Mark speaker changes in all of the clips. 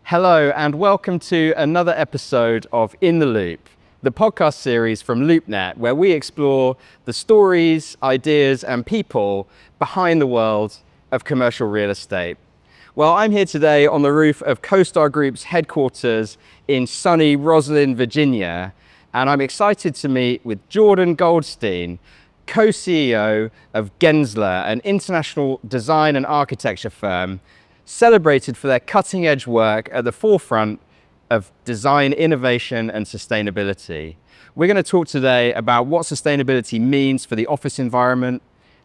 Speaker 1: Hello and welcome to another episode of In the Loop, the podcast series from LoopNet, where we explore the stories, ideas and people behind the world of commercial real estate. Well, I'm here today on the roof of CoStar Group's headquarters in sunny Roslyn, Virginia, and I'm excited to meet with Jordan Goldstein, co-CEO of Gensler, an international design and architecture firm celebrated for their cutting-edge work at the forefront of design, innovation, and sustainability. We're going to talk today about what sustainability means for the office environment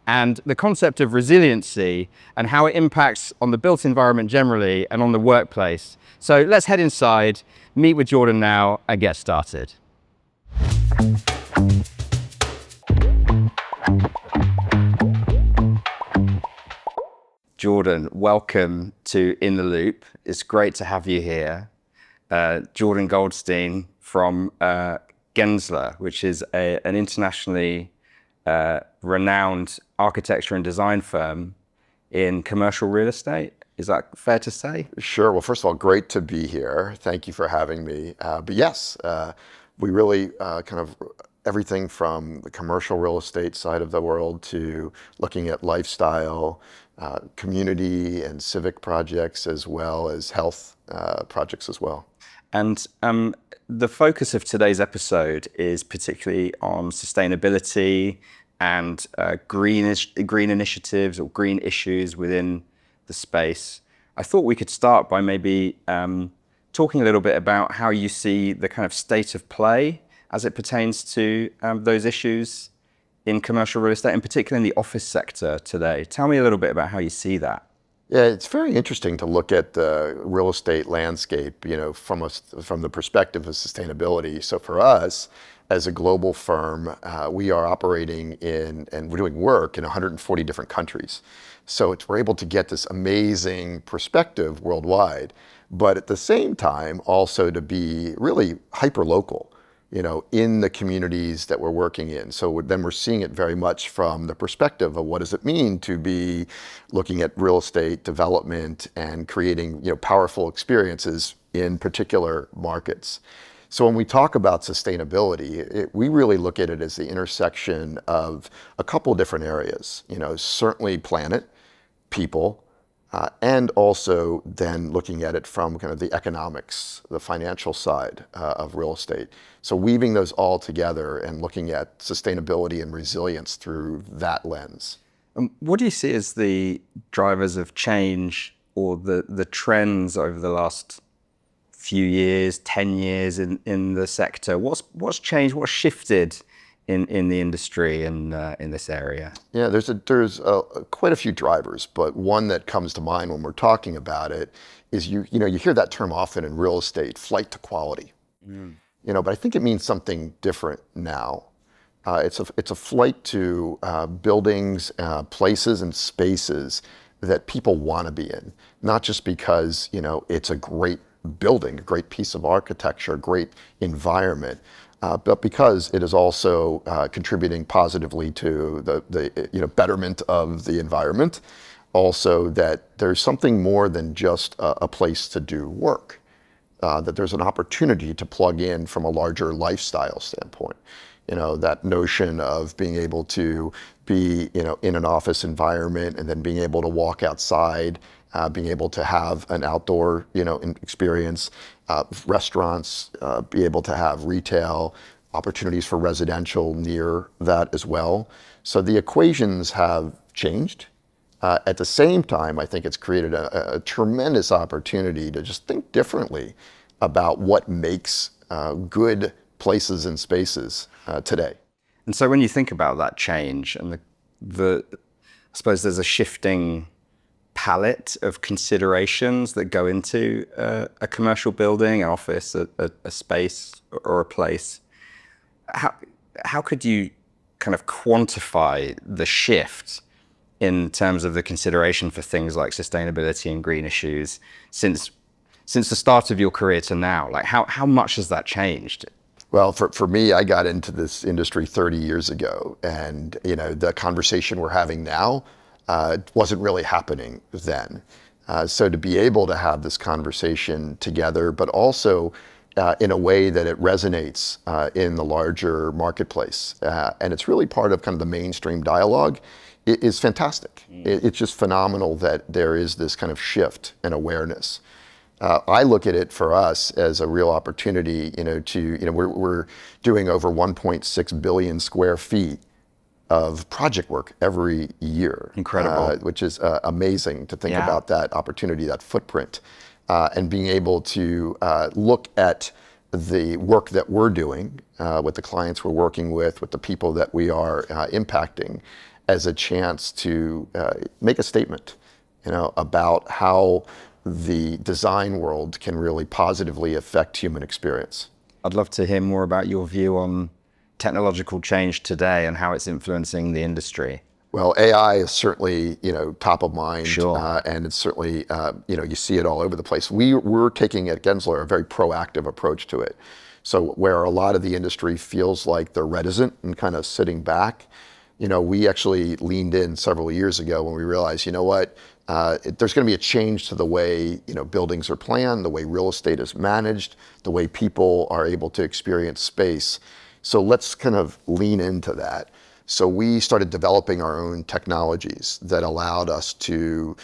Speaker 1: and the concept of resiliency and how it impacts on the built environment generally and on the workplace. So let's head inside, meet with Jordan now, and get started. Jordan, welcome to In the Loop. It's great to have you here. Jordan Goldstein from Gensler, which is an internationally renowned architecture and design firm in commercial real estate. Is that fair to say?
Speaker 2: Sure. Well, first of all, great to be here. Thank you for having me. But yes, we really everything from the commercial real estate side of the world to looking at lifestyle, community and civic projects, as well as health projects as well.
Speaker 1: And the focus of today's episode is particularly on sustainability and green initiatives or green issues within the space. I thought we could start by maybe talking a little bit about how you see the kind of state of play as it pertains to those issues in commercial real estate, in particular in the office sector today. Tell me a little bit about how you see that.
Speaker 2: Yeah, it's very interesting to look at the real estate landscape, from the perspective of sustainability. So for us, as a global firm, we are operating and we're doing work in 140 different countries. So we're able to get this amazing perspective worldwide, but at the same time, also to be really hyper-local, in the communities that we're working in. So then we're seeing it very much from the perspective of what does it mean to be looking at real estate development and creating, powerful experiences in particular markets. So when we talk about sustainability, we really look at it as the intersection of a couple of different areas, certainly planet, people, and also then looking at it from kind of the economics, the financial side of real estate. So weaving those all together and looking at sustainability and resilience through that lens.
Speaker 1: What do you see as the drivers of change or the trends over the last few years, 10 years in the sector? What's changed, what's shifted in the industry and in this area?
Speaker 2: Yeah, there's quite a few drivers, but one that comes to mind when we're talking about it is you hear that term often in real estate, flight to quality. But I think it means something different now. It's a flight to buildings, places, and spaces that people want to be in, not just because it's a great building, a great piece of architecture, a great environment. But because it is also contributing positively to the betterment of the environment, also that there's something more than just a place to do work, that there's an opportunity to plug in from a larger lifestyle standpoint. That notion of being able to be in an office environment and then being able to walk outside, being able to have an outdoor experience, restaurants, be able to have retail, opportunities for residential near that as well. So the equations have changed. At the same time, I think it's created a tremendous opportunity to just think differently about what makes good places and spaces today.
Speaker 1: And so when you think about that change and I suppose there's a shifting palette of considerations that go into a commercial building, an office, a space or a place. How could you kind of quantify the shift in terms of the consideration for things like sustainability and green issues since the start of your career to now? Like how much has that changed?
Speaker 2: Well, for me, I got into this industry 30 years ago, and the conversation we're having now wasn't really happening then. So to be able to have this conversation together, but also in a way that it resonates in the larger marketplace, and it's really part of kind of the mainstream dialogue, it is fantastic. It's just phenomenal that there is this kind of shift in awareness. I look at it for us as a real opportunity, we're doing over 1.6 billion square feet of project work every year.
Speaker 1: Incredible.
Speaker 2: Which is amazing to think
Speaker 1: Yeah.
Speaker 2: about that opportunity, that footprint, and being able to look at the work that we're doing with the clients we're working with the people that we are impacting as a chance to make a statement, about how the design world can really positively affect human experience.
Speaker 1: I'd love to hear more about your view on technological change today and how it's influencing the industry.
Speaker 2: Well, AI is certainly, top of mind.
Speaker 1: Sure.
Speaker 2: And it's certainly, you see it all over the place. We're taking at Gensler a very proactive approach to it. So where a lot of the industry feels like they're reticent and kind of sitting back, we actually leaned in several years ago when we realized, there's going to be a change to the way, buildings are planned, the way real estate is managed, the way people are able to experience space. So let's kind of lean into that. So we started developing our own technologies that allowed us to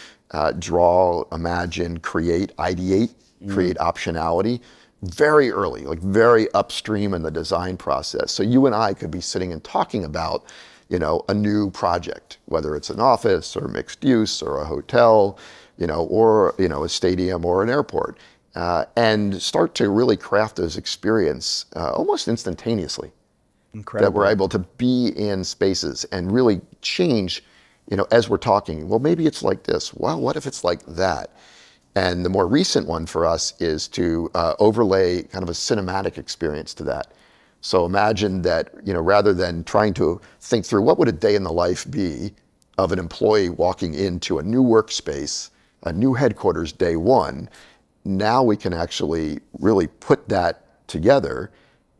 Speaker 2: draw, imagine, create, ideate, create optionality very early, like very upstream in the design process. So you and I could be sitting and talking about, a new project, whether it's an office or mixed use or a hotel, or, a stadium or an airport, and start to really craft those experience almost instantaneously.
Speaker 1: Incredible.
Speaker 2: That we're able to be in spaces and really change, as we're talking. Well, maybe it's like this. Well, what if it's like that? And the more recent one for us is to overlay kind of a cinematic experience to that. So imagine that, rather than trying to think through what would a day in the life be of an employee walking into a new workspace, a new headquarters day one, now we can actually really put that together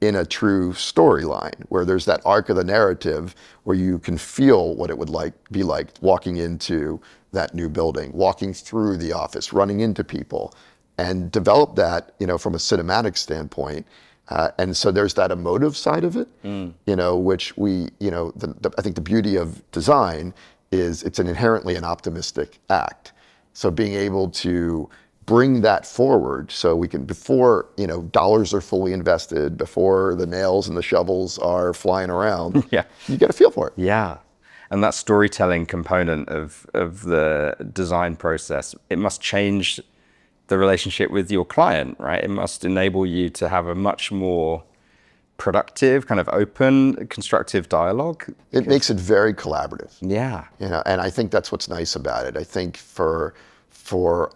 Speaker 2: in a true storyline where there's that arc of the narrative where you can feel what it would be like walking into that new building, walking through the office, running into people, and develop that, from a cinematic standpoint. And so there's that emotive side of it, which we, I think the beauty of design is it's inherently an optimistic act. So being able to bring that forward so we can, before, dollars are fully invested, before the nails and the shovels are flying around,
Speaker 1: Yeah.
Speaker 2: you get a feel for it.
Speaker 1: Yeah. And that storytelling component of the design process, it must change the relationship with your client, right? It must enable you to have a much more productive, kind of open, constructive dialogue.
Speaker 2: It makes it very collaborative.
Speaker 1: Yeah.
Speaker 2: And I think that's what's nice about it. I think for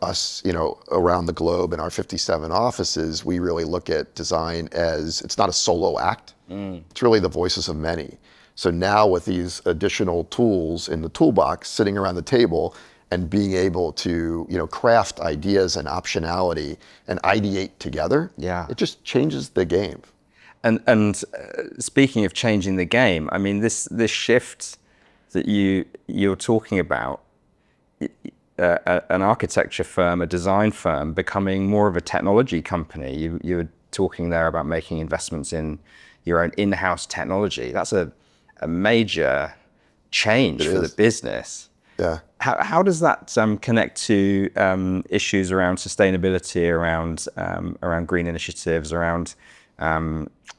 Speaker 2: us, around the globe in our 57 offices, we really look at design as, it's not a solo act. It's really the voices of many. So now with these additional tools in the toolbox sitting around the table and being able to, craft ideas and optionality and ideate together, it just changes the game.
Speaker 1: And speaking of changing the game, I mean, this shift that you're talking about, an architecture firm, a design firm, becoming more of a technology company. You were talking there about making investments in your own in-house technology. That's a major change for the business.
Speaker 2: Yeah.
Speaker 1: How does that connect to issues around sustainability, around green initiatives, around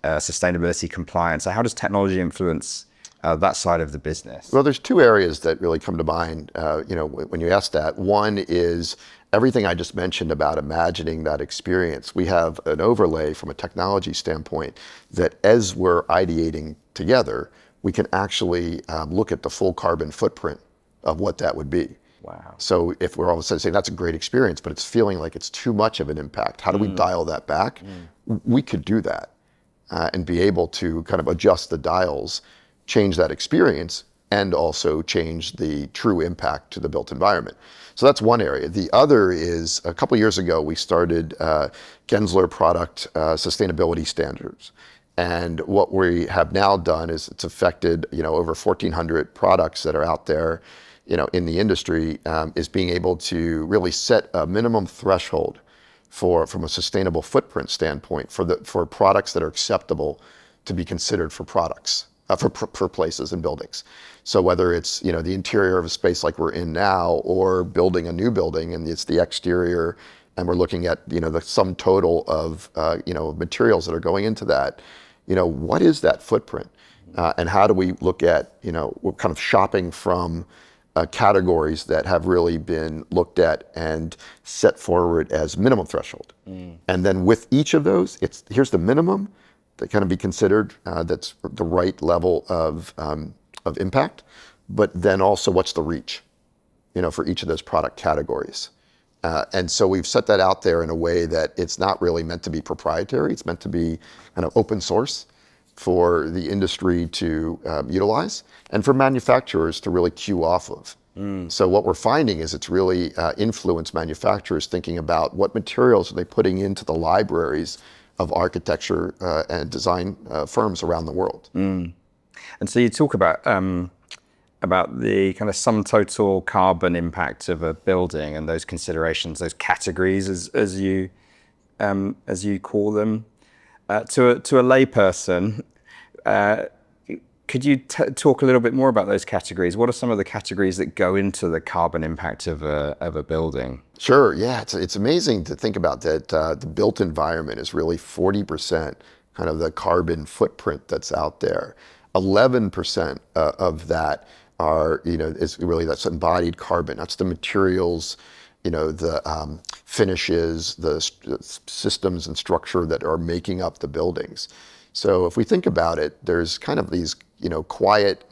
Speaker 1: sustainability compliance? So how does technology influence that side of the business?
Speaker 2: Well, there's two areas that really come to mind, when you ask that. One is everything I just mentioned about imagining that experience. We have an overlay from a technology standpoint that as we're ideating together, we can actually look at the full carbon footprint of what that would be.
Speaker 1: Wow.
Speaker 2: So if we're all of a sudden saying that's a great experience, but it's feeling like it's too much of an impact, how do we dial that back? We could do that and be able to kind of adjust the dials, change that experience, and also change the true impact to the built environment. So that's one area. The other is a couple years ago, we started Gensler product sustainability standards. And what we have now done is it's affected, over 1,400 products that are out there, in the industry, is being able to really set a minimum threshold from a sustainable footprint standpoint for products that are acceptable to be considered for products, for places and buildings. So whether it's, the interior of a space like we're in now, or building a new building and it's the exterior, and we're looking at, the sum total of, materials that are going into that, what is that footprint? And how do we look at, we're kind of shopping from categories that have really been looked at and set forward as minimum threshold. And then with each of those, here's the minimum that kind of be considered, that's the right level of impact, but then also what's the reach, for each of those product categories. And so we've set that out there in a way that it's not really meant to be proprietary. It's meant to be kind of open source for the industry to utilize, and for manufacturers to really cue off of. So what we're finding is it's really influenced manufacturers thinking about what materials are they putting into the libraries of architecture and design firms around the world.
Speaker 1: And so you talk about the kind of sum total carbon impact of a building and those considerations, those categories, as you call them. To a layperson, could you talk a little bit more about those categories? What are some of the categories that go into the carbon impact of a building?
Speaker 2: Sure, yeah, it's amazing to think about that. The built environment is really 40% kind of the carbon footprint that's out there. 11% of that is really that's embodied carbon. That's the materials, the finishes, the systems and structure that are making up the buildings. So if we think about it, there's kind of these, quiet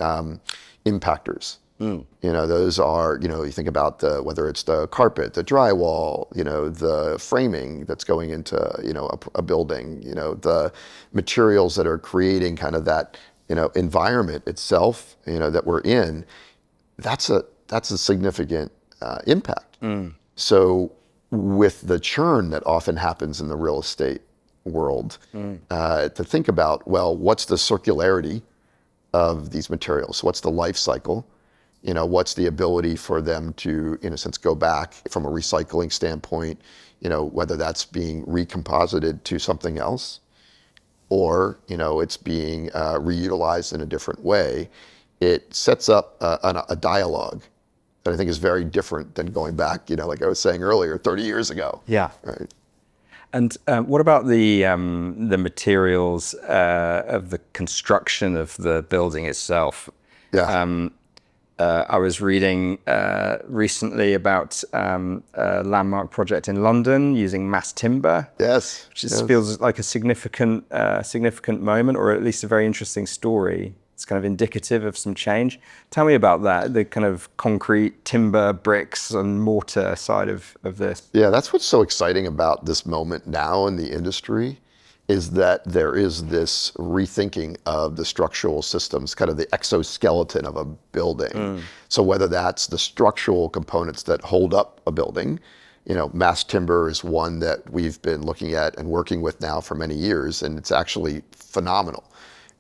Speaker 2: impactors. Those are, you think about whether it's the carpet, the drywall, the framing that's going into, a building, the materials that are creating kind of that, environment itself, that we're in. That's a significant impact. So with the churn that often happens in the real estate world, to think about, well, what's the circularity of these materials? What's the life cycle? What's the ability for them to, in a sense, go back from a recycling standpoint, whether that's being recomposited to something else, or, it's being reutilized in a different way. It sets up a dialogue that I think is very different than going back, like I was saying earlier, 30 years ago.
Speaker 1: Yeah.
Speaker 2: Right.
Speaker 1: And what about the materials of the construction of the building itself?
Speaker 2: Yeah.
Speaker 1: I was reading recently about a landmark project in London using mass timber.
Speaker 2: Yes.
Speaker 1: Which just feels like a significant moment, or at least a very interesting story. It's kind of indicative of some change. Tell me about that, the kind of concrete, timber, bricks, and mortar side of this.
Speaker 2: Yeah, that's what's so exciting about this moment now in the industry, is that there is this rethinking of the structural systems, kind of the exoskeleton of a building. So whether that's the structural components that hold up a building, mass timber is one that we've been looking at and working with now for many years, and it's actually phenomenal.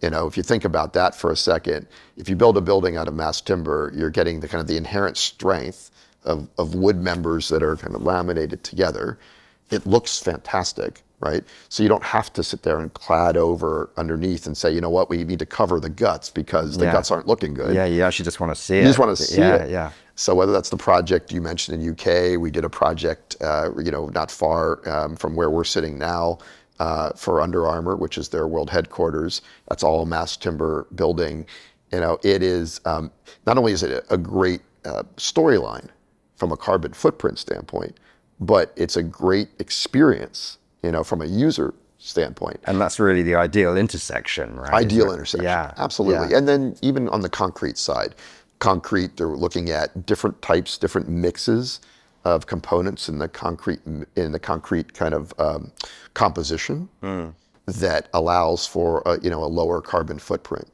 Speaker 2: If you think about that for a second, if you build a building out of mass timber, you're getting the kind of the inherent strength of wood members that are kind of laminated together. It looks fantastic, right? So you don't have to sit there and clad over underneath and say, what, we need to cover the guts because the guts aren't looking good.
Speaker 1: Yeah, you actually just want to see it.
Speaker 2: You just want to see it.
Speaker 1: Yeah.
Speaker 2: So whether that's the project you mentioned in UK, we did a project, not far from where we're sitting now, for Under Armour, which is their world headquarters. That's all a mass timber building. It is, not only is it a great storyline from a carbon footprint standpoint, but it's a great experience, from a user standpoint.
Speaker 1: And that's really the ideal intersection, right?
Speaker 2: Ideal intersection,
Speaker 1: yeah,
Speaker 2: absolutely.
Speaker 1: Yeah.
Speaker 2: And then even on the concrete side, they're looking at different types, different mixes of components in the concrete kind of composition that allows for a lower carbon footprint.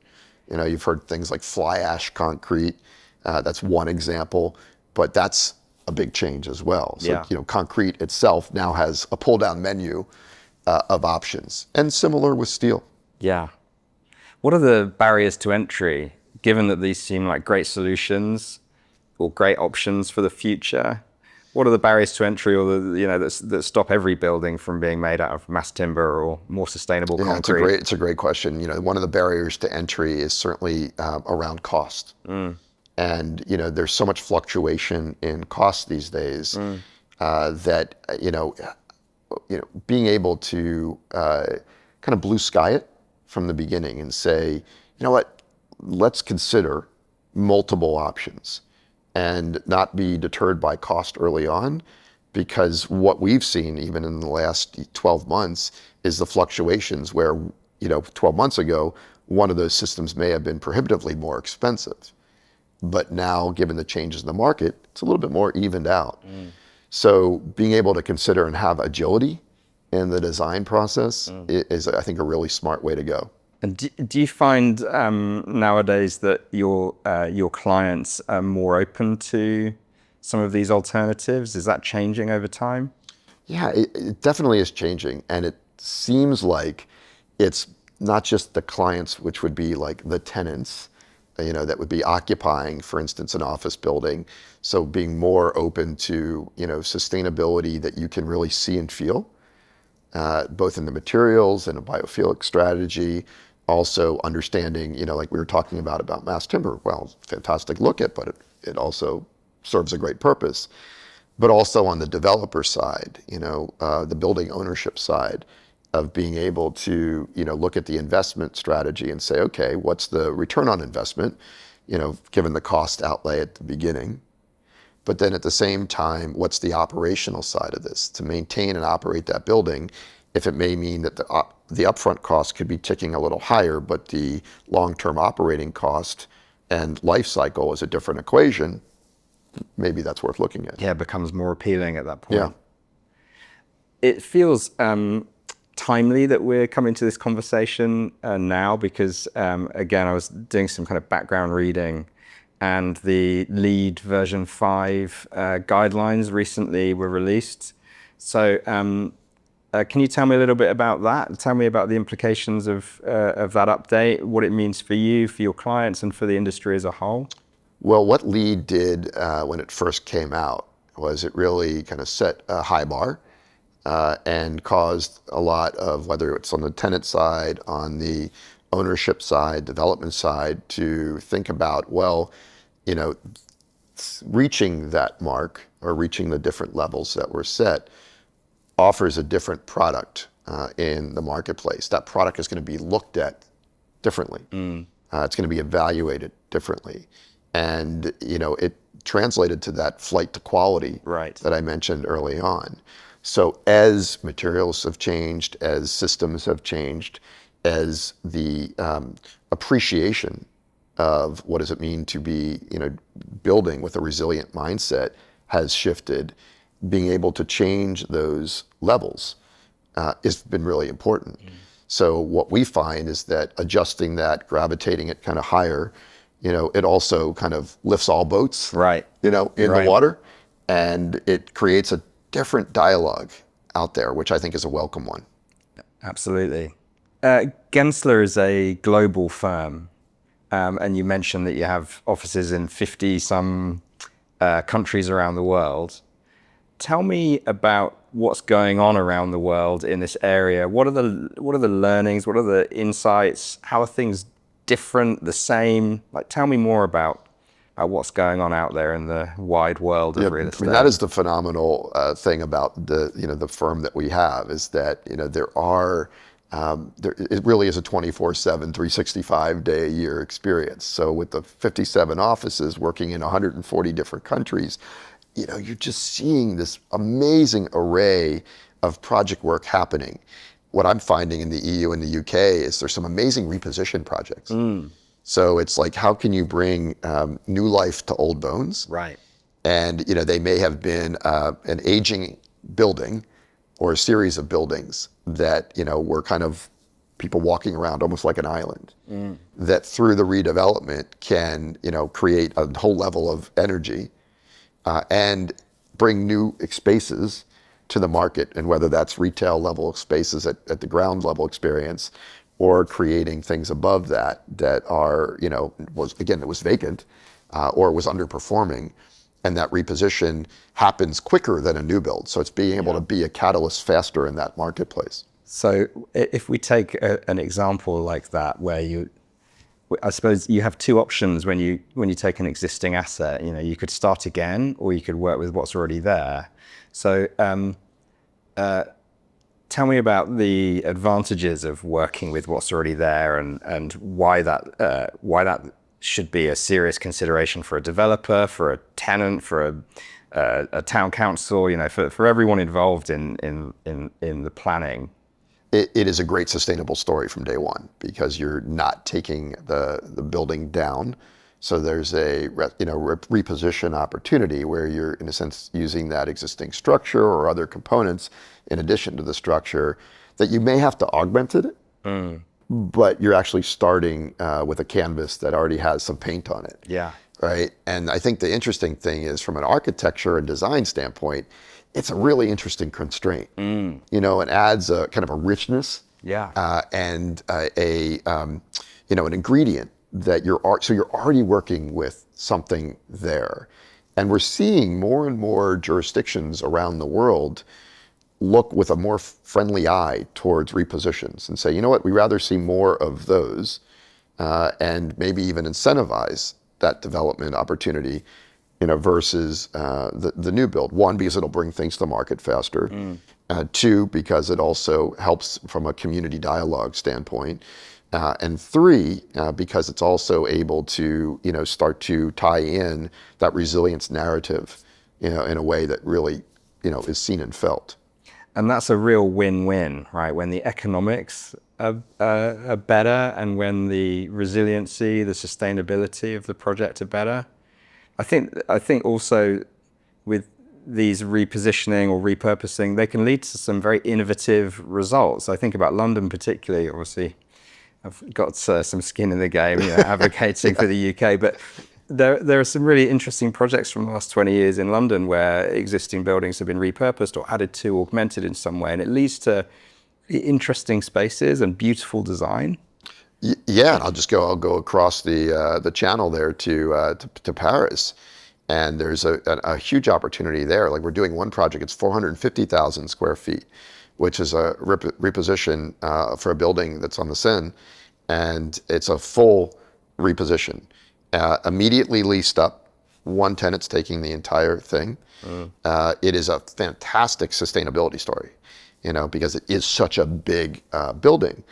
Speaker 2: You've heard things like fly ash concrete. That's one example, but that's a big change as well. So concrete itself now has a pull down menu of options, and similar with steel.
Speaker 1: Yeah. What are the barriers to entry, given that these seem like great solutions? or great options for the future? What are the barriers to entry, or that stop every building from being made out of mass timber or more sustainable
Speaker 2: Yeah,
Speaker 1: concrete?
Speaker 2: it's a great question. One of the barriers to entry is certainly around cost. And there's so much fluctuation in cost these days that being able to kind of blue sky it from the beginning and say, you know what, let's consider multiple options and not be deterred by cost early on, because what we've seen even in the last 12 months is the fluctuations where 12 months ago one of those systems may have been prohibitively more expensive, but now given the changes in the market it's a little bit more evened out. So being able to consider and have agility in the design process is, I think, a really smart way to go.
Speaker 1: And do you find nowadays that your clients are more open to some of these alternatives? Is that changing over time?
Speaker 2: Yeah, it definitely is changing. And it seems like it's not just the clients, which would be like the tenants, that would be occupying, for instance, an office building. So being more open to, sustainability that you can really see and feel, both in the materials and a biophilic strategy. Also understanding, like we were talking about mass timber. Well, fantastic look at, but it also serves a great purpose. But also on the developer side, the building ownership side of being able to, look at the investment strategy and say, okay, what's the return on investment, given the cost outlay at the beginning. But then at the same time, what's the operational side of this to maintain and operate that building? If it may mean that the upfront cost could be ticking a little higher, but the long-term operating cost and life cycle is a different equation, maybe that's worth looking at.
Speaker 1: Yeah, it becomes more appealing at that point.
Speaker 2: Yeah.
Speaker 1: It feels timely that we're coming to this conversation now because, again, I was doing some kind of background reading, and the LEED version 5 guidelines recently were released. So can you tell me a little bit about that? Tell me about the implications of that update, what it means for you, for your clients, and for the industry as a whole.
Speaker 2: Well, what LEED did when it first came out was it really kind of set a high bar and caused a lot of, whether it's on the tenant side, on the ownership side, development side, to think about, well, reaching that mark or reaching the different levels that were set offers a different product in the marketplace. That product is going to be looked at differently. It's going to be evaluated differently. And, it translated to that flight to quality that I mentioned early on. So as materials have changed, as systems have changed, as the appreciation of what does it mean to be, building with a resilient mindset has shifted, being able to change those levels has been really important. So what we find is that adjusting that, gravitating it kind of higher, it also kind of lifts all boats, in the water, and it creates a different dialogue out there, which I think is a welcome one.
Speaker 1: Absolutely. Gensler is a global firm, and you mentioned that you have offices in 50 some countries around the world. Tell me about what's going on around the world in this area. What are the learnings? What are the insights? How are things different, the same? Like, tell me more about what's going on out there in the wide world of real estate.
Speaker 2: I mean, that is the phenomenal thing about the firm that we have, is that it really is a 24/7, 365-day a year experience. So with the 57 offices working in 140 different countries, you're just seeing this amazing array of project work happening. What I'm finding in the EU and the UK is there's some amazing reposition projects. So it's like, how can you bring new life to old bones?
Speaker 1: Right.
Speaker 2: And they may have been an aging building or a series of buildings that were kind of people walking around almost like an island. That through the redevelopment can create a whole level of energy and bring new spaces to the market, and whether that's retail level spaces at the ground level experience, or creating things above that are, it was vacant or was underperforming, and that reposition happens quicker than a new build. So it's being able to be a catalyst faster in that marketplace.
Speaker 1: So if we take an example like that, where I suppose you have two options when you take an existing asset. You could start again, or you could work with what's already there. So tell me about the advantages of working with what's already there, and why that should be a serious consideration for a developer, for a tenant, for a town council. For everyone involved in the planning.
Speaker 2: It is a great sustainable story from day one, because you're not taking the building down. So there's a reposition opportunity where you're, in a sense, using that existing structure or other components in addition to the structure that you may have to augment it, but you're actually starting with a canvas that already has some paint on it.
Speaker 1: Yeah.
Speaker 2: Right. And I think the interesting thing is, from an architecture and design standpoint, it's a really interesting constraint. It adds a kind of a richness, and an ingredient that you're already working with something there. And we're seeing more and more jurisdictions around the world look with a more friendly eye towards repositions and say, you know what, we rather see more of those, and maybe even incentivize that development opportunity, versus the new build. One, because it'll bring things to market faster. Two, because it also helps from a community dialogue standpoint. And three, because it's also able to, start to tie in that resilience narrative, in a way that really, is seen and felt.
Speaker 1: And that's a real win-win, right? When the economics are better, and when the resiliency, the sustainability of the project are better. I think also with these repositioning or repurposing, they can lead to some very innovative results. I think about London particularly. Obviously, I've got some skin in the game, advocating for the UK, but there are some really interesting projects from the last 20 years in London where existing buildings have been repurposed or added to, augmented in some way, and it leads to interesting spaces and beautiful design.
Speaker 2: Yeah, and I'll go across the channel there to Paris, and there's a huge opportunity there. Like, we're doing one project, it's 450,000 square feet, which is a reposition for a building that's on the Seine, and it's a full reposition, immediately leased up. One tenant's taking the entire thing. It is a fantastic sustainability story, because it is such a big building.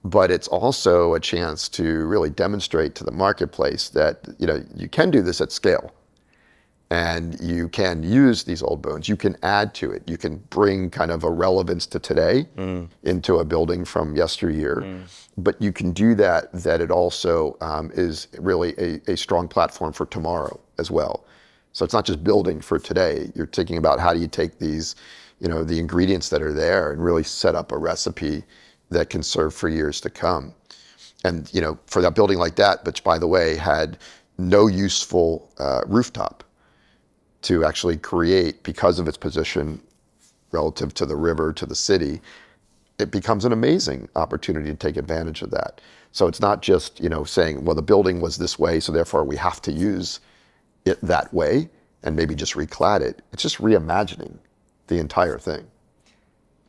Speaker 2: But it's also a chance to really demonstrate to the marketplace that, you can do this at scale, and you can use these old bones. You can add to it. You can bring kind of a relevance to today into a building from yesteryear. But you can do that it also is really a strong platform for tomorrow as well. So it's not just building for today. You're thinking about, how do you take these, the ingredients that are there and really set up a recipe that can serve for years to come. And, for that building like that, which, by the way, had no useful rooftop to actually create because of its position relative to the river, to the city, it becomes an amazing opportunity to take advantage of that. So it's not just, saying, well, the building was this way, so therefore we have to use it that way and maybe just reclad it. It's just reimagining the entire thing.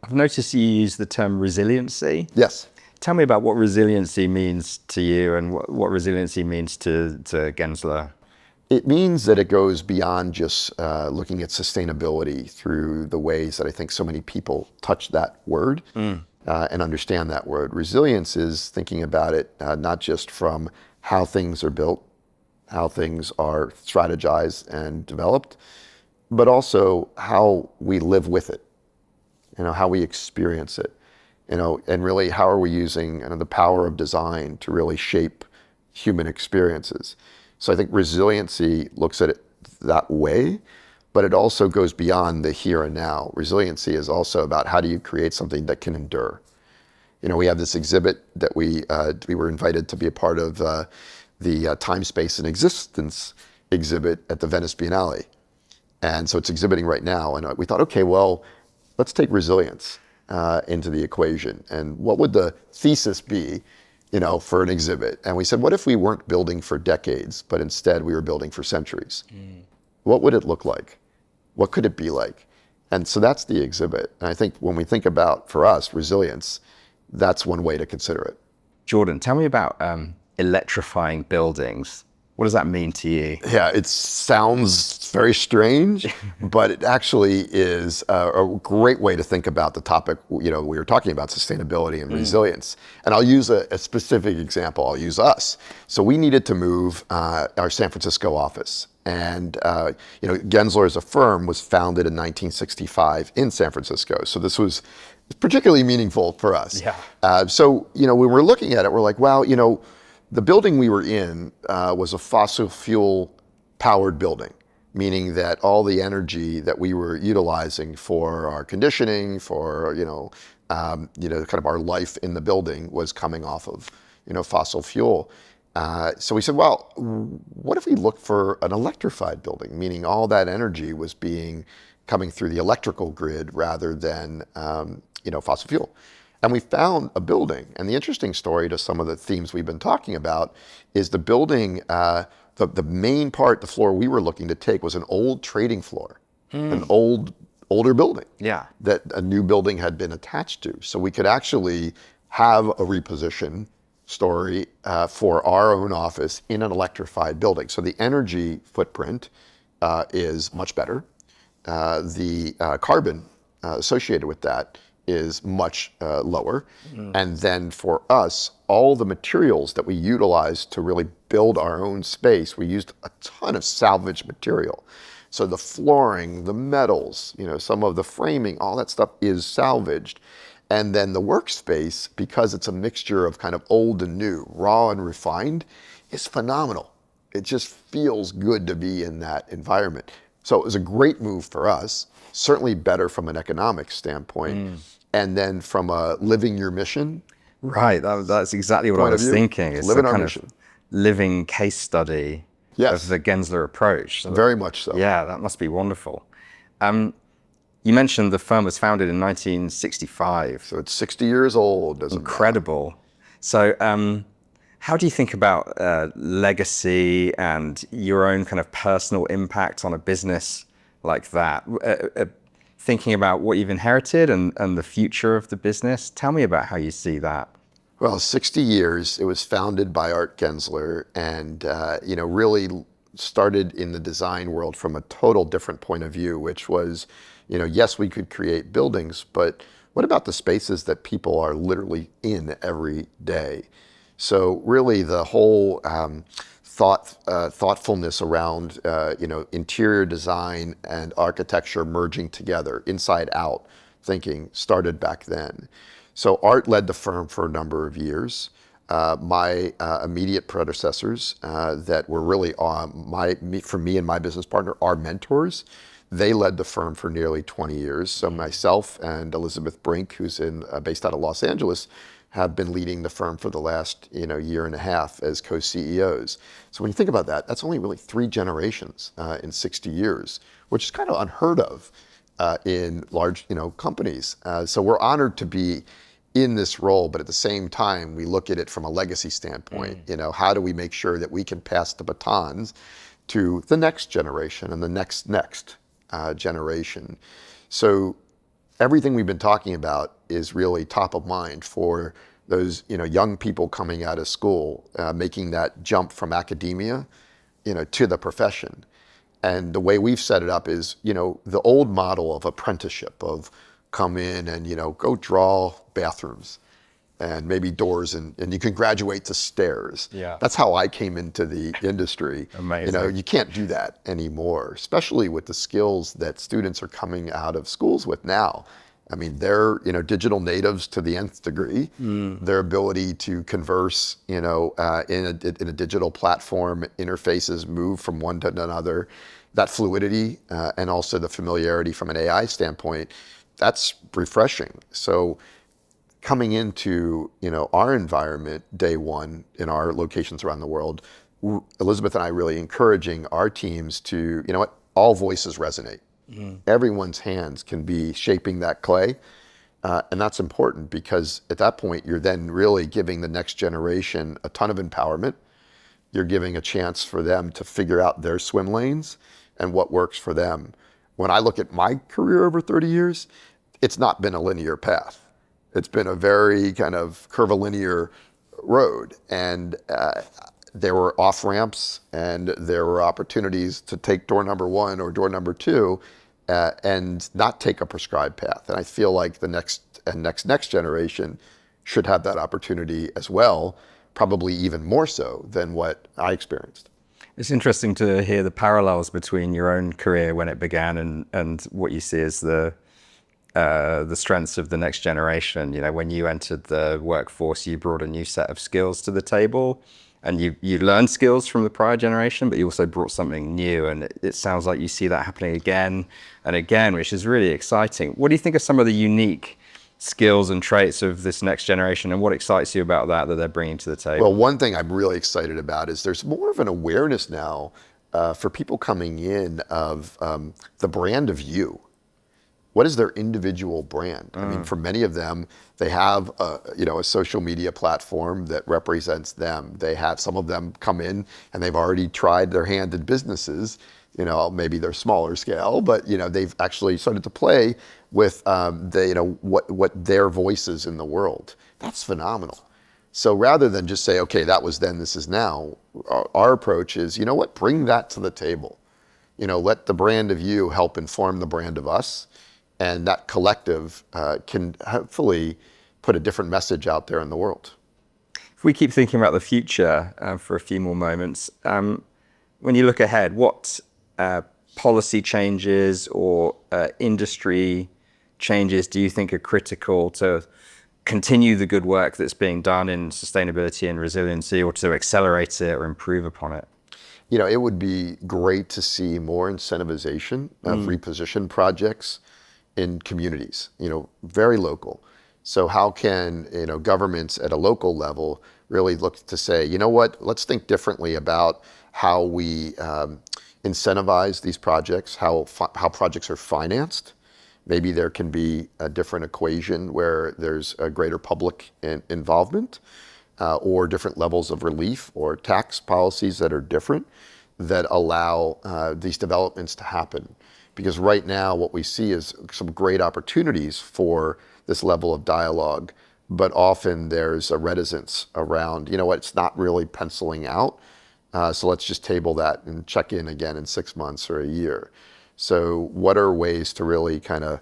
Speaker 1: I've noticed you use the term resiliency.
Speaker 2: Yes.
Speaker 1: Tell me about what resiliency means to you, and what resiliency means to Gensler.
Speaker 2: It means that it goes beyond just looking at sustainability through the ways that I think so many people touch that word and understand that word. Resilience is thinking about it not just from how things are built, how things are strategized and developed, but also how we live with it. How we experience it, and really how are we using the power of design to really shape human experiences. So I think resiliency looks at it that way, but it also goes beyond the here and now. Resiliency is also about, how do you create something that can endure? We have this exhibit that we were invited to be a part of, the Time, Space, and Existence exhibit at the Venice Biennale. And so it's exhibiting right now, and we thought, okay, well, let's take resilience into the equation. And what would the thesis be, for an exhibit? And we said, what if we weren't building for decades, but instead we were building for centuries? What would it look like? What could it be like? And so that's the exhibit. And I think when we think about, for us, resilience, that's one way to consider it.
Speaker 1: Jordan, tell me about electrifying buildings. What does that mean to you?
Speaker 2: Yeah, it sounds very strange, but it actually is a great way to think about the topic. We were talking about sustainability and resilience. And I'll use a specific example. I'll use us. So we needed to move our San Francisco office. And Gensler as a firm was founded in 1965 in San Francisco. So this was particularly meaningful for us.
Speaker 1: Yeah.
Speaker 2: So when we're looking at it, we're like, wow, the building we were in was a fossil fuel powered building, meaning that all the energy that we were utilizing for our conditioning, for kind of our life in the building was coming off of fossil fuel. So we said, well, what if we look for an electrified building, meaning all that energy was coming through the electrical grid rather than fossil fuel. And we found a building. And the interesting story to some of the themes we've been talking about is the building, the main part, the floor we were looking to take was an old trading floor, an older building that a new building had been attached to. So we could actually have a reposition story for our own office in an electrified building. So the energy footprint is much better. The carbon associated with that is much lower. And then for us, all the materials that we utilized to really build our own space, we used a ton of salvage material. So the flooring, the metals, some of the framing, all that stuff is salvaged. And then the workspace, because it's a mixture of kind of old and new, raw and refined, is phenomenal. It just feels good to be in that environment. So it was a great move for us, certainly better from an economic standpoint. And then from a living your mission.
Speaker 1: Right, that's exactly what I was thinking. It's
Speaker 2: living
Speaker 1: a
Speaker 2: our
Speaker 1: kind
Speaker 2: mission.
Speaker 1: of living case study of the Gensler approach.
Speaker 2: Very much so.
Speaker 1: Yeah, that must be wonderful. You mentioned the firm was founded in 1965.
Speaker 2: So it's 60 years old.
Speaker 1: Incredible. So how do you think about legacy and your own kind of personal impact on a business like that? Thinking about what you've inherited and the future of the business. Tell me about how you see that.
Speaker 2: Well, 60 years. It was founded by Art Gensler and, really started in the design world from a total different point of view, which was, yes, we could create buildings, but what about the spaces that people are literally in every day? So really the whole thoughtfulness around interior design and architecture merging together, inside out thinking started back then. So Art led the firm for a number of years. My immediate predecessors that were really for me and my business partner, our mentors, they led the firm for nearly 20 years. So myself and Elizabeth Brink, who's based out of Los Angeles, have been leading the firm for the last year and a half as co-CEOs. So when you think about that, that's only really 3 generations in 60 years, which is kind of unheard of in large companies. So we're honored to be in this role, but at the same time, we look at it from a legacy standpoint. How do we make sure that we can pass the batons to the next generation and the next generation? So everything we've been talking about is really top of mind for those young people coming out of school, making that jump from academia to the profession. And the way we've set it up is the old model of apprenticeship, of come in and go draw bathrooms and maybe doors and you can graduate to stairs.
Speaker 1: Yeah.
Speaker 2: That's how I came into the industry.
Speaker 1: Amazing.
Speaker 2: You can't do that anymore, especially with the skills that students are coming out of schools with now. I mean, they're digital natives to the nth degree. Their ability to converse, in a digital platform, interfaces move from one to another. That fluidity and also the familiarity from an AI standpoint, that's refreshing. So coming into our environment day one in our locations around the world, Elizabeth and I really encouraging our teams to, all voices resonate. Everyone's hands can be shaping that clay. And that's important because at that point, you're then really giving the next generation a ton of empowerment. You're giving a chance for them to figure out their swim lanes. and what works for them. When I look at my career over 30 years, it's not been a linear path. It's been a very kind of curvilinear road. And there were off ramps and there were opportunities to take door number one or door number two and not take a prescribed path. And I feel like the next generation should have that opportunity as well, probably even more so than what I experienced.
Speaker 1: It's interesting to hear the parallels between your own career when it began and what you see as the strengths of the next generation. You know, when you entered the workforce, you brought a new set of skills to the table, and you learned skills from the prior generation, but you also brought something new. And it sounds like you see that happening again and again, which is really exciting. What do you think are some of the unique skills and traits of this next generation, and what excites you about that they're bringing to the table?
Speaker 2: Well, one thing I'm really excited about is there's more of an awareness now for people coming in of the brand of you. What is their individual brand? I mean, for many of them, they have a social media platform that represents them. They have, some of them come in and they've already tried their hand in businesses. You know, maybe they're smaller scale, but they've actually started to play with what their voice is in the world. That's phenomenal. So rather than just say, okay, that was then, this is now, our approach is, you know what, bring that to the table. Let the brand of you help inform the brand of us. And that collective can hopefully put a different message out there in the world.
Speaker 1: If we keep thinking about the future for a few more moments, when you look ahead, what policy changes or industry changes do you think are critical to continue the good work that's being done in sustainability and resiliency, or to accelerate it or improve upon it?
Speaker 2: It would be great to see more incentivization of reposition projects in communities, very local. So how can, governments at a local level really look to say, you know what, let's think differently about how we incentivize these projects, how projects are financed. Maybe there can be a different equation where there's a greater public involvement or different levels of relief or tax policies that are different that allow these developments to happen. Because right now what we see is some great opportunities for this level of dialogue, but often there's a reticence around, it's not really penciling out. So let's just table that and check in again in 6 months or a year. So what are ways to really kind of,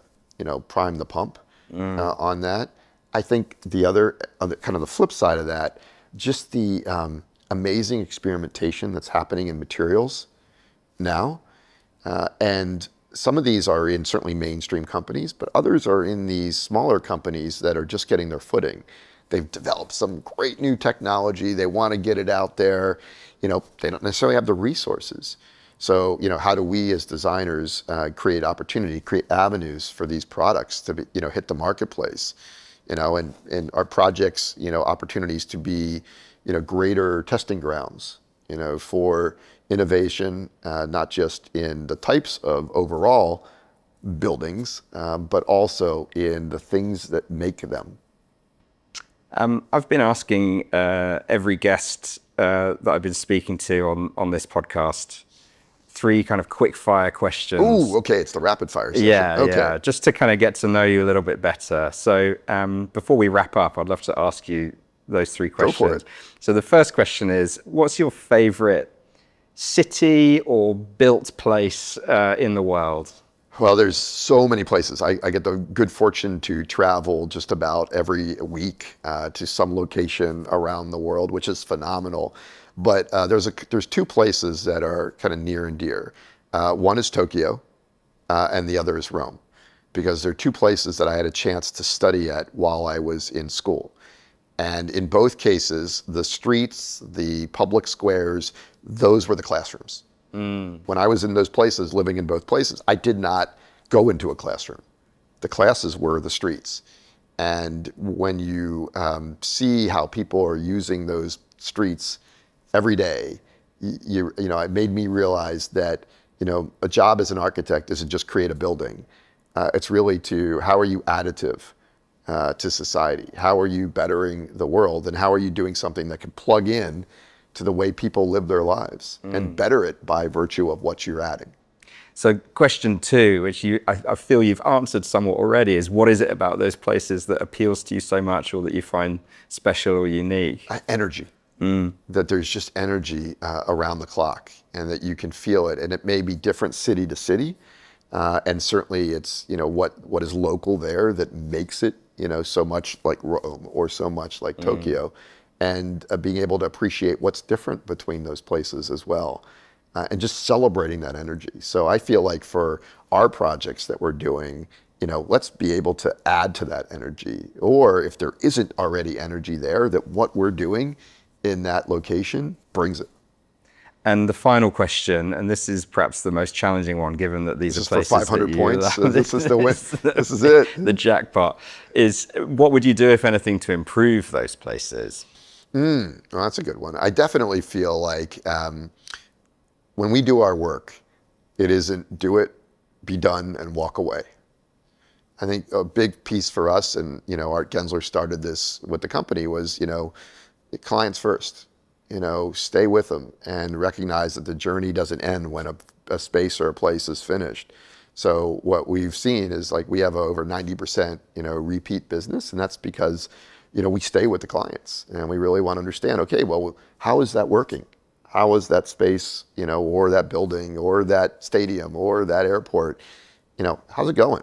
Speaker 2: prime the pump on that? I think the other kind of the flip side of that, just the amazing experimentation that's happening in materials now. And some of these are in certainly mainstream companies, but others are in these smaller companies that are just getting their footing. They've developed some great new technology. They want to get it out there. They don't necessarily have the resources. So, how do we as designers create opportunity, create avenues for these products to be, hit the marketplace, and our projects, opportunities to be, greater testing grounds, for innovation, not just in the types of overall buildings, but also in the things that make them.
Speaker 1: I've been asking every guest that I've been speaking to on this podcast 3 kind of quick fire questions.
Speaker 2: Ooh, okay, it's the rapid fire session.
Speaker 1: Yeah, just to kind of get to know you a little bit better. So before we wrap up, I'd love to ask you those 3 questions.
Speaker 2: Go for it.
Speaker 1: So the first question is, what's your favorite city or built place in the world?
Speaker 2: Well, there's so many places. I get the good fortune to travel just about every week to some location around the world, which is phenomenal. But there's 2 places that are kind of near and dear. One is Tokyo, and the other is Rome, because they're 2 places that I had a chance to study at while I was in school. And in both cases, the streets, the public squares, those were the classrooms. When I was in those places, living in both places, I did not go into a classroom. The classes were the streets. And when you see how people are using those streets every day, it made me realize that, a job as an architect isn't just create a building. It's really how are you additive to society? How are you bettering the world? And how are you doing something that can plug in to the way people live their lives and better it by virtue of what you're adding?
Speaker 1: So question 2, which I feel you've answered somewhat already, is what is it about those places that appeals to you so much or that you find special or unique?
Speaker 2: Energy. That there's just energy around the clock and that you can feel it. And it may be different city to city. And certainly it's, what is local there that makes it, so much like Rome or so much like Tokyo. And being able to appreciate what's different between those places as well. And just celebrating that energy. So I feel like for our projects that we're doing, let's be able to add to that energy. Or if there isn't already energy there, that what we're doing in that location brings it.
Speaker 1: And the final question, and this is perhaps the most challenging one, given that these are places
Speaker 2: for 500 points. This is the win. This is it.
Speaker 1: The jackpot is, what would you do, if anything, to improve those places?
Speaker 2: Well, that's a good one. I definitely feel like when we do our work, it isn't do it, be done, and walk away. I think a big piece for us, and Art Gensler started this with the company, was the clients first. Stay with them and recognize that the journey doesn't end when a space or a place is finished. So what we've seen is like we have over 90% repeat business, and that's because we stay with the clients and we really want to understand, okay, well, how is that working? How is that space, or that building or that stadium or that airport, how's it going?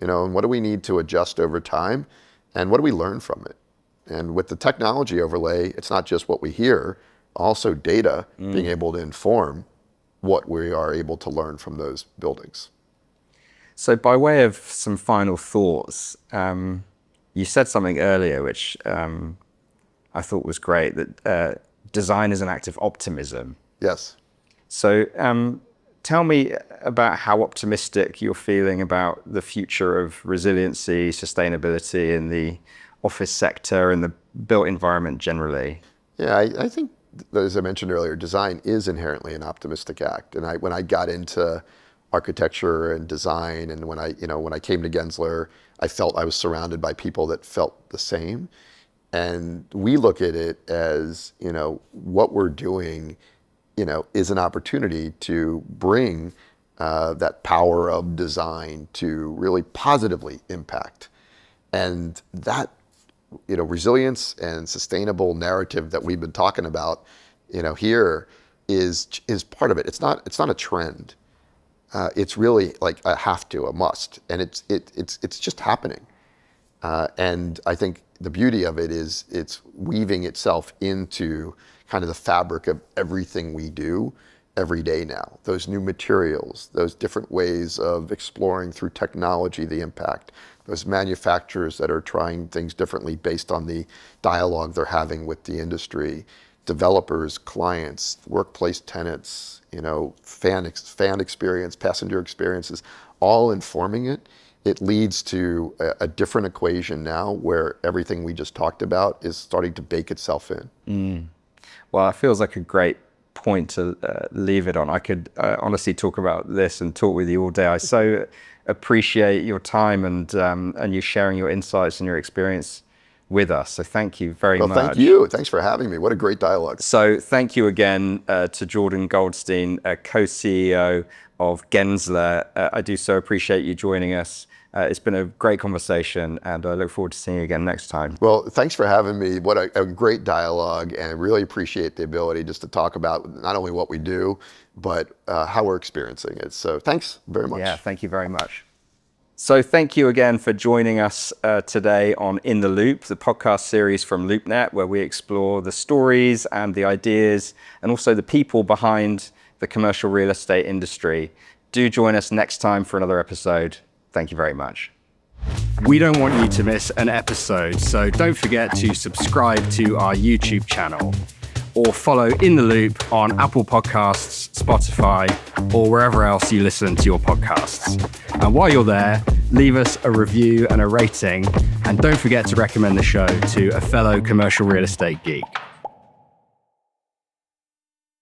Speaker 2: And what do we need to adjust over time? And what do we learn from it? And with the technology overlay, it's not just what we hear, also data being able to inform what we are able to learn from those buildings.
Speaker 1: So by way of some final thoughts, you said something earlier which I thought was great, that design is an act of optimism.
Speaker 2: Yes.
Speaker 1: So tell me about how optimistic you're feeling about the future of resiliency, sustainability in the office sector and the built environment generally.
Speaker 2: Yeah, I think, as I mentioned earlier, design is inherently an optimistic act. And when I got into architecture and design, and when I came to Gensler, I felt I was surrounded by people that felt the same. And we look at it as, what we're doing, is an opportunity to bring that power of design to really positively impact. And that resilience and sustainable narrative that we've been talking about, here is part of it. It's not a trend. It's really like a must, and it's just happening. And I think the beauty of it is it's weaving itself into kind of the fabric of everything we do every day now. Those new materials, those different ways of exploring through technology the impact, those manufacturers that are trying things differently based on the dialogue they're having with the industry, developers, clients, workplace tenants, fan experience, passenger experiences, all informing it. It leads to a different equation now where everything we just talked about is starting to bake itself in.
Speaker 1: Well, it feels like a great point to leave it on. I could honestly talk about this and talk with you all day. I so appreciate your time and you sharing your insights and your experience with us. So thank you very much.
Speaker 2: Thank you. Thanks for having me. What a great dialogue.
Speaker 1: So thank you again to Jordan Goldstein, co-CEO of Gensler. I do so appreciate you joining us. It's been a great conversation, and I look forward to seeing you again next time.
Speaker 2: Well, thanks for having me. What a great dialogue, and I really appreciate the ability just to talk about not only what we do, but how we're experiencing it. So thanks very much.
Speaker 1: Yeah, thank you very much. So thank you again for joining us today on In the Loop, the podcast series from LoopNet, where we explore the stories and the ideas and also the people behind the commercial real estate industry. Do join us next time for another episode. Thank you very much. We don't want you to miss an episode, so don't forget to subscribe to our YouTube channel or follow In the Loop on Apple Podcasts, Spotify, or wherever else you listen to your podcasts. And while you're there, leave us a review and a rating, and don't forget to recommend the show to a fellow commercial real estate geek.